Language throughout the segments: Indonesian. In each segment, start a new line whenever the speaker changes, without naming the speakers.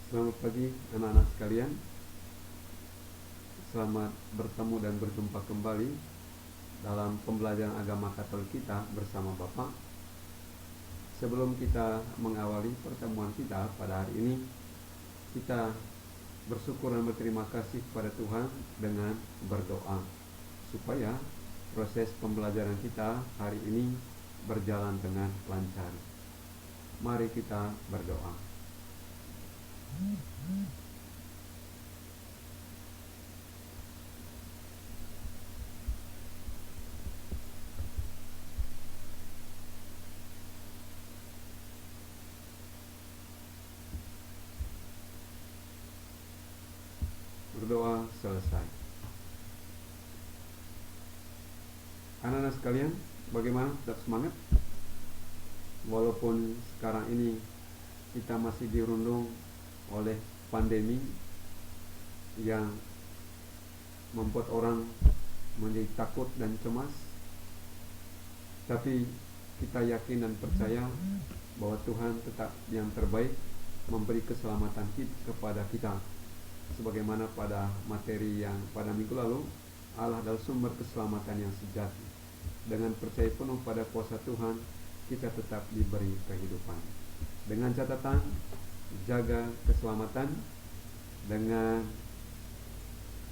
Selamat pagi anak-anak sekalian. Selamat bertemu dan berjumpa kembali dalam pembelajaran agama Katolik kita bersama Bapak. Sebelum kita mengawali pertemuan kita pada hari ini, kita bersyukur dan berterima kasih kepada Tuhan dengan berdoa supaya proses pembelajaran kita hari ini berjalan dengan lancar. Mari kita berdoa. Berdoa selesai. Anak-anak sekalian, bagaimana? Tetap semangat? Walaupun sekarang ini kita masih dirundung oleh pandemi yang membuat orang menjadi takut dan cemas, tapi kita yakin dan percaya bahwa Tuhan tetap yang terbaik memberi keselamatan kepada kita. Sebagaimana pada materi yang pada minggu lalu, Allah adalah sumber keselamatan yang sejati. Dengan percaya penuh pada kuasa Tuhan, kita tetap diberi kehidupan. Dengan catatan, jaga keselamatan dengan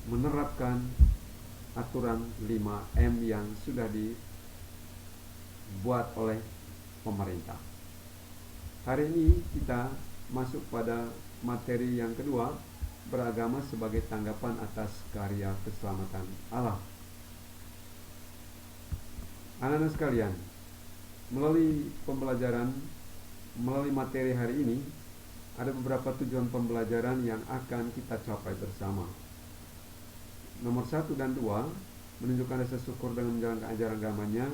menerapkan aturan 5M yang sudah dibuat oleh pemerintah. Hari ini kita masuk pada materi yang kedua, beragama sebagai tanggapan atas karya keselamatan Allah. Anak-anak sekalian, melalui materi hari ini, ada beberapa tujuan pembelajaran yang akan kita capai bersama. Nomor 1 dan 2, menunjukkan rasa syukur dengan menjalankan ajaran agamanya,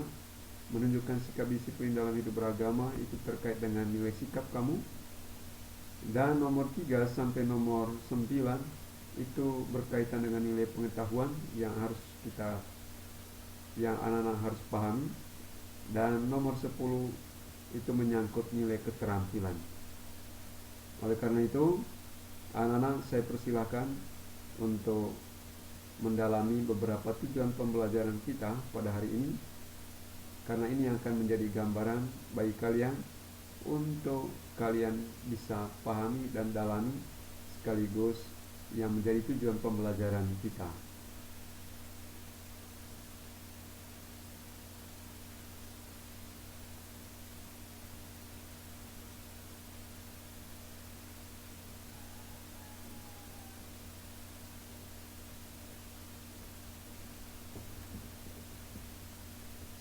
menunjukkan sikap disiplin dalam hidup beragama, itu terkait dengan nilai sikap kamu. Dan nomor 3 sampai nomor 9 itu berkaitan dengan nilai pengetahuan yang anak-anak harus pahami. Dan nomor 10 itu menyangkut nilai keterampilan. Oleh karena itu, anak-anak saya persilahkan untuk mendalami beberapa tujuan pembelajaran kita pada hari ini, karena ini akan menjadi gambaran bagi kalian untuk kalian bisa pahami dan dalami sekaligus yang menjadi tujuan pembelajaran kita.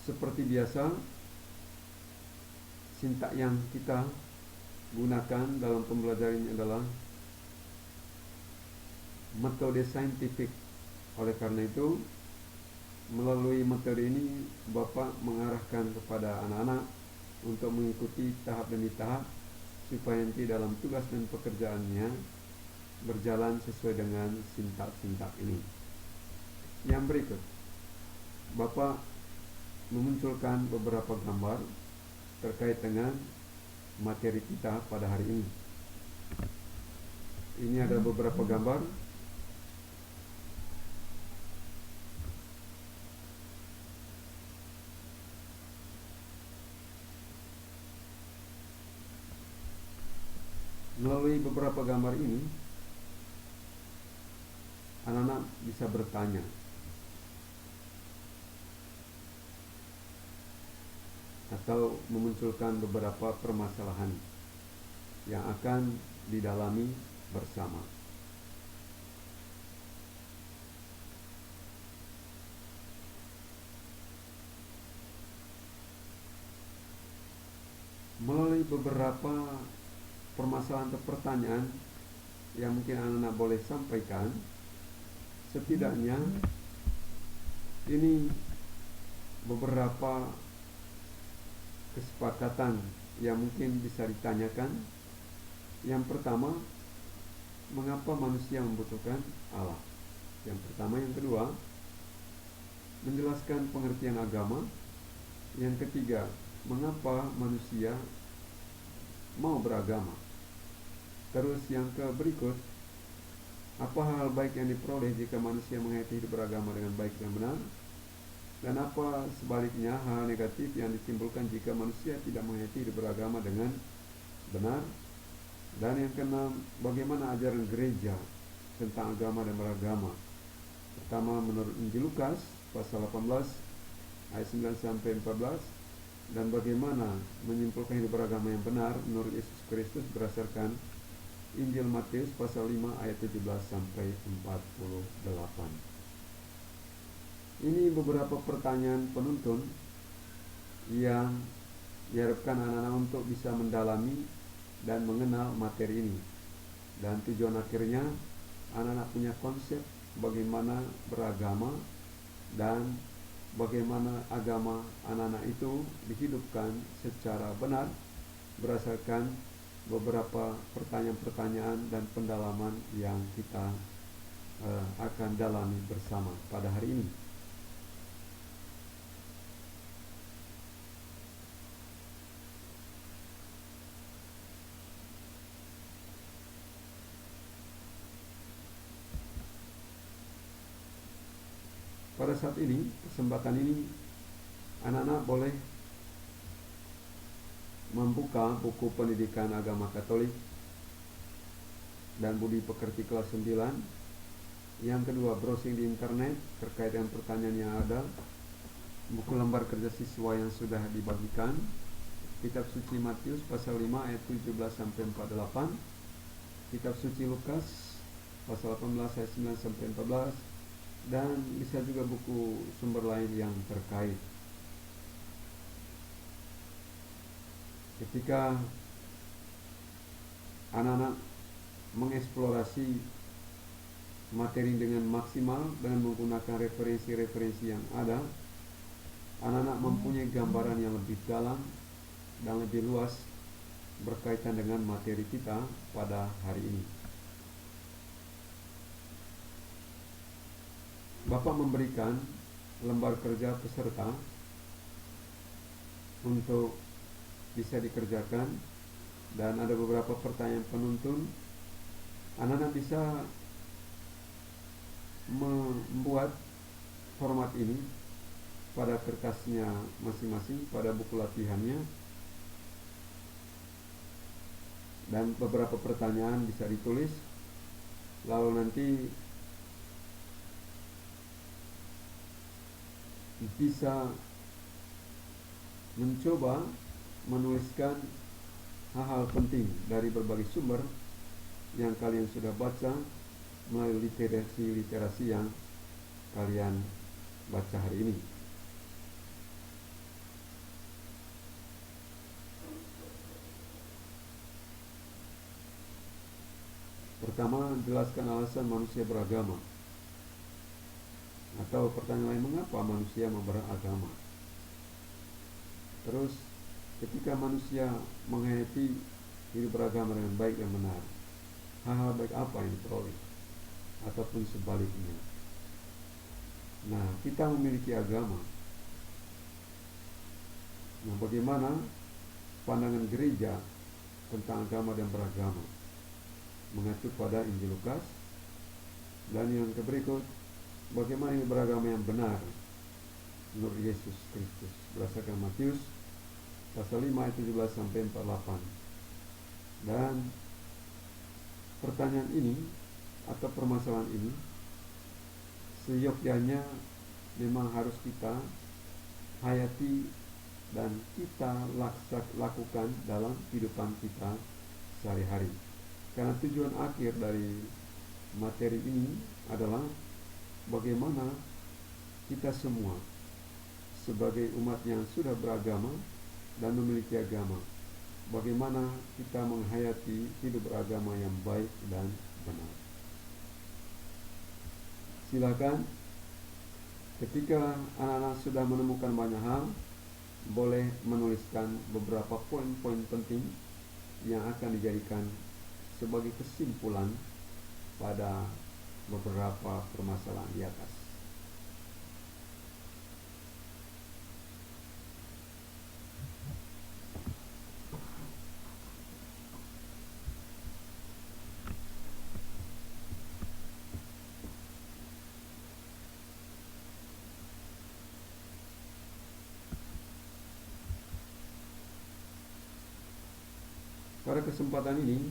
Seperti biasa, sintak yang kita gunakan dalam pembelajaran ini adalah metode saintifik. Oleh karena itu, melalui metode ini Bapak mengarahkan kepada anak-anak untuk mengikuti tahap demi tahap supaya nanti dalam tugas dan pekerjaannya berjalan sesuai dengan sintak-sintak ini. Yang berikut, Bapak memunculkan beberapa gambar terkait dengan materi kita pada hari ini. Ini ada beberapa gambar. Melalui beberapa gambar ini, anak-anak bisa bertanya atau memunculkan beberapa permasalahan yang akan didalami bersama. Melalui beberapa permasalahan atau pertanyaan yang mungkin anak-anak boleh sampaikan, setidaknya ini beberapa kesepakatan yang mungkin bisa ditanyakan. Yang pertama, mengapa manusia membutuhkan Allah? Yang pertama. Yang kedua, menjelaskan pengertian agama. Yang ketiga, mengapa manusia mau beragama. Terus yang berikut, apa hal baik yang diperoleh jika manusia menghayati hidup beragama dengan baik dan benar? Dan apa sebaliknya hal negatif yang ditimbulkan jika manusia tidak menghayati hidup beragama dengan benar? Dan yang keenam, bagaimana ajaran gereja tentang agama dan beragama? Pertama, menurut Injil Lukas pasal 18 ayat 9 sampai 14, dan bagaimana menyimpulkan hidup beragama yang benar menurut Yesus Kristus berdasarkan Injil Matius pasal 5 ayat 17 sampai 48. Ini beberapa pertanyaan penuntun yang diharapkan anak-anak untuk bisa mendalami dan mengenal materi ini. Dan tujuan akhirnya anak-anak punya konsep bagaimana beragama dan bagaimana agama anak-anak itu dihidupkan secara benar berdasarkan beberapa pertanyaan-pertanyaan dan pendalaman yang kita akan dalami bersama pada hari ini. Pada saat ini, kesempatan ini, anak-anak boleh membuka buku pendidikan agama Katolik dan budi pekerti kelas 9. Yang kedua, browsing di internet terkait dengan pertanyaan yang ada, buku lembar kerja siswa yang sudah dibagikan, kitab suci Matius pasal 5 ayat 17 sampai 48, kitab suci Lukas pasal 18 ayat 9 sampai 14, dan bisa juga buku sumber lain yang terkait. Ketika anak-anak mengeksplorasi materi dengan maksimal dengan menggunakan referensi-referensi yang ada, anak-anak mempunyai gambaran yang lebih dalam dan lebih luas berkaitan dengan materi kita pada hari ini. Bapak memberikan lembar kerja peserta untuk bisa dikerjakan, dan ada beberapa pertanyaan penuntun. Anak-anak bisa membuat format ini pada kertasnya masing-masing, pada buku latihannya, dan beberapa pertanyaan bisa ditulis, lalu nanti bisa mencoba menuliskan hal-hal penting dari berbagai sumber yang kalian sudah baca melalui literasi yang kalian baca hari ini. Pertama, jelaskan alasan manusia beragama. Atau pertanyaan lain, mengapa manusia beragama? Terus, ketika manusia menghayati hidup beragama dengan baik dan benar, hal-hal baik apa yang diperoleh? Ataupun sebaliknya. Nah, kita memiliki agama. Nah, bagaimana pandangan gereja tentang agama dan beragama? Mengacu pada Injil Lukas. Dan yang berikut, bagaimana ini beragama yang benar menurut Yesus Kristus berdasarkan Matius pasal 5 ayat 17 sampai 48. Dan pertanyaan ini atau permasalahan ini seyogyanya memang harus kita hayati dan kita lakukan dalam kehidupan kita sehari-hari. Karena tujuan akhir dari materi ini adalah bagaimana kita semua sebagai umat yang sudah beragama dan memiliki agama, bagaimana kita menghayati hidup beragama yang baik dan benar. Silakan, ketika anak-anak sudah menemukan banyak hal, boleh menuliskan beberapa poin-poin penting yang akan dijadikan sebagai kesimpulan pada beberapa permasalahan di atas. pada kesempatan ini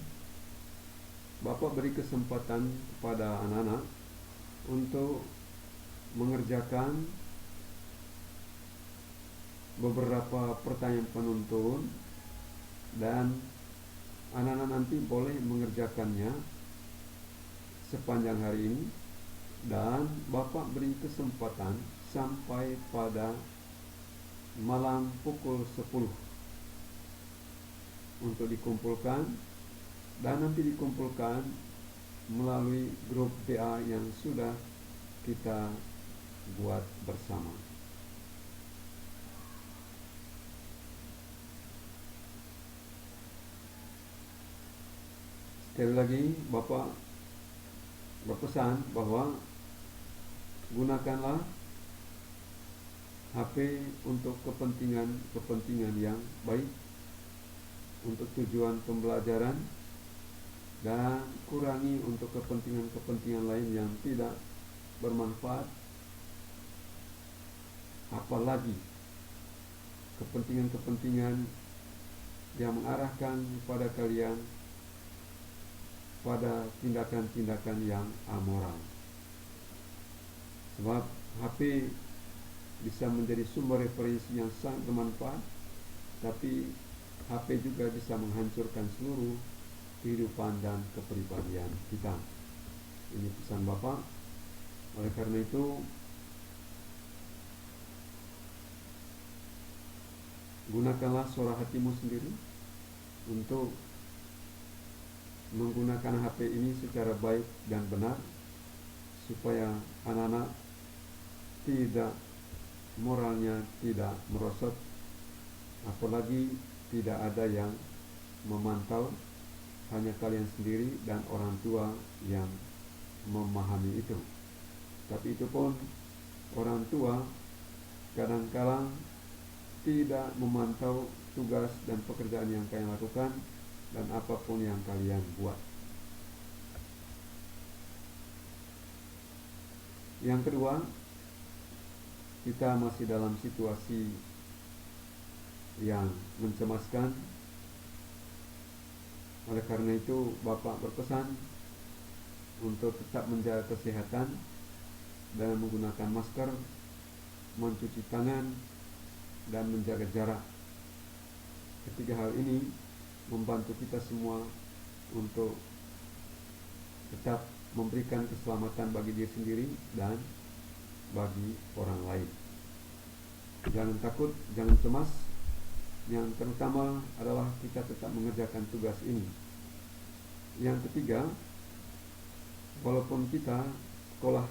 Bapak beri kesempatan kepada anak-anak untuk mengerjakan beberapa pertanyaan penuntun, dan anak-anak nanti boleh mengerjakannya sepanjang hari ini, dan Bapak beri kesempatan sampai pada malam pukul 10 untuk dikumpulkan, dan nanti dikumpulkan melalui grup WA yang sudah kita buat bersama. Sekali lagi Bapak berpesan bahwa gunakanlah HP untuk kepentingan yang baik, untuk tujuan pembelajaran, dan kurangi untuk kepentingan lain yang tidak bermanfaat, apalagi kepentingan yang mengarahkan kepada kalian pada tindakan-tindakan yang amoral. Sebab HP bisa menjadi sumber referensi yang sangat bermanfaat, tapi HP juga bisa menghancurkan seluruh kehidupan dan kepribadian kita. Ini pesan Bapak. Oleh karena itu, gunakanlah suara hatimu sendiri untuk menggunakan HP ini secara baik dan benar, supaya anak-anak moralnya tidak merosot, apalagi tidak ada yang memantau, hanya kalian sendiri dan orang tua yang memahami itu. Tapi itu pun orang tua kadang-kadang tidak memantau tugas dan pekerjaan yang kalian lakukan dan apapun yang kalian buat. Yang kedua, kita masih dalam situasi yang mencemaskan. Oleh karena itu, Bapak berpesan untuk tetap menjaga kesehatan dan menggunakan masker, mencuci tangan, dan menjaga jarak. Ketiga hal ini membantu kita semua untuk tetap memberikan keselamatan bagi diri sendiri dan bagi orang lain. Jangan takut, jangan cemas. Yang terutama adalah kita tetap mengerjakan tugas ini. Yang ketiga, walaupun kita sekolah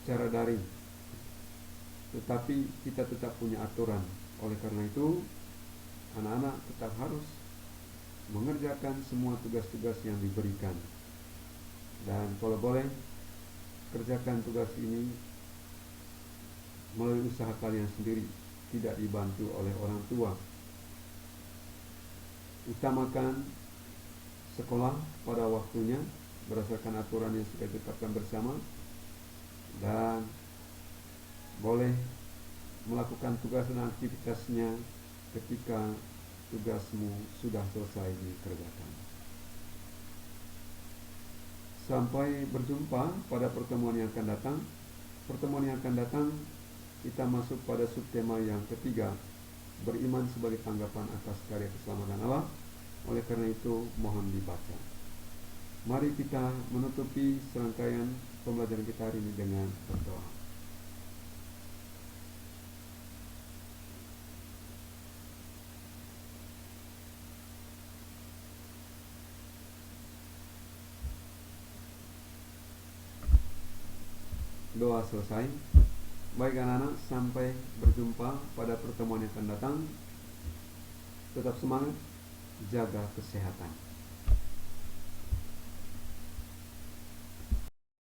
secara daring, tetapi kita tetap punya aturan. Oleh karena itu, anak-anak tetap harus mengerjakan semua tugas-tugas yang diberikan. Dan kalau boleh, kerjakan tugas ini melalui usaha kalian sendiri, tidak dibantu oleh orang tua. Utamakan sekolah pada waktunya berdasarkan aturan yang sudah ditetapkan bersama, dan boleh melakukan tugas dan aktivitasnya ketika tugasmu sudah selesai dikerjakan. Sampai berjumpa pada pertemuan yang akan datang. Pertemuan yang akan datang kita masuk pada subtema yang ketiga, beriman sebagai tanggapan atas karya keselamatan Allah. Oleh karena itu, mohon dibaca. Mari kita menutupi serangkaian pembelajaran kita hari ini dengan berdoa. Doa selesai. Baik anak-anak, sampai berjumpa pada pertemuan yang akan datang. Tetap semangat, jaga kesehatan.